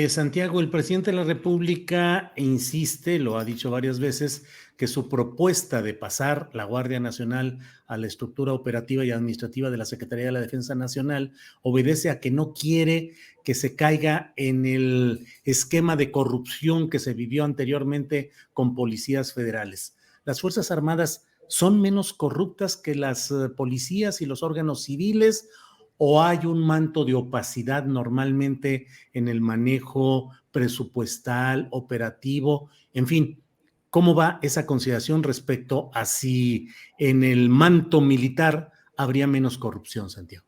Santiago, el presidente de la República insiste, lo ha dicho varias veces, que su propuesta de pasar la Guardia Nacional a la estructura operativa y administrativa de la Secretaría de la Defensa Nacional obedece a que no quiere que se caiga en el esquema de corrupción que se vivió anteriormente con policías federales. Las Fuerzas Armadas son menos corruptas que las policías y los órganos civiles, o hay un manto de opacidad normalmente en el manejo presupuestal, operativo, en fin. ¿Cómo va esa consideración respecto a si en el manto militar habría menos corrupción, Santiago?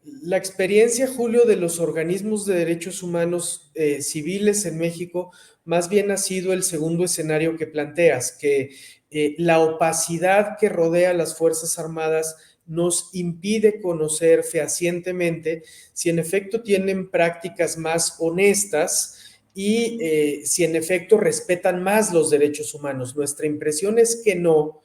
La experiencia, Julio, de los organismos de derechos humanos civiles en México más bien ha sido el segundo escenario que planteas, que la opacidad que rodea a las Fuerzas Armadas nos impide conocer fehacientemente si en efecto tienen prácticas más honestas y si en efecto respetan más los derechos humanos. Nuestra impresión es que no,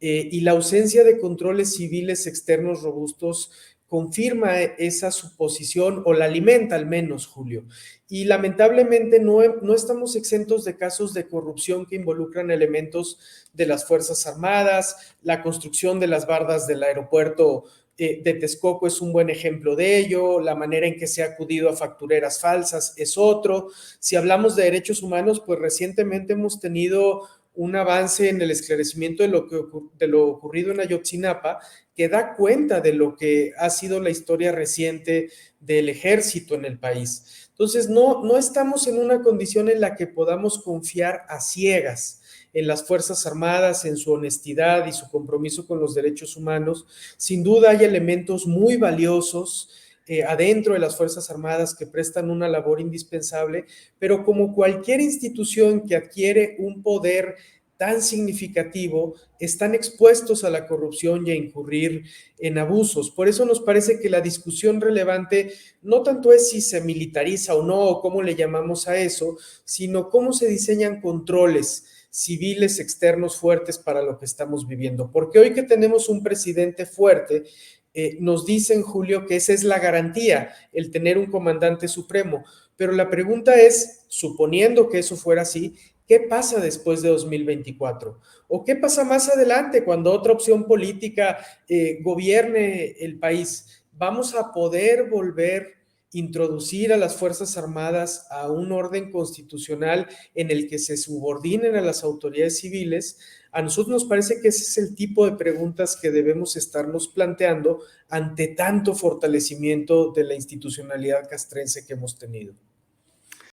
y la ausencia de controles civiles externos robustos confirma esa suposición o la alimenta al menos, Julio. Y lamentablemente no estamos exentos de casos de corrupción que involucran elementos de las Fuerzas Armadas. La construcción de las bardas del aeropuerto de Texcoco es un buen ejemplo de ello. La manera en que se ha acudido a factureras falsas es otro. Si hablamos de derechos humanos, pues recientemente hemos tenido un avance en el esclarecimiento de lo ocurrido en Ayotzinapa, que da cuenta de lo que ha sido la historia reciente del ejército en el país. Entonces, no estamos en una condición en la que podamos confiar a ciegas en las Fuerzas Armadas, en su honestidad y su compromiso con los derechos humanos. Sin duda hay elementos muy valiosos adentro de las Fuerzas Armadas que prestan una labor indispensable, pero como cualquier institución que adquiere un poder tan significativo, están expuestos a la corrupción y a incurrir en abusos. Por eso nos parece que la discusión relevante no tanto es si se militariza o no, o cómo le llamamos a eso, sino cómo se diseñan controles civiles externos fuertes para lo que estamos viviendo. Porque hoy que tenemos un presidente fuerte, nos dicen, Julio, que esa es la garantía, el tener un comandante supremo. Pero la pregunta es, suponiendo que eso fuera así, ¿qué pasa después de 2024? ¿O qué pasa más adelante cuando otra opción política gobierne el país? ¿Vamos a poder volver a introducir a las Fuerzas Armadas a un orden constitucional en el que se subordinen a las autoridades civiles? A nosotros nos parece que ese es el tipo de preguntas que debemos estarnos planteando ante tanto fortalecimiento de la institucionalidad castrense que hemos tenido.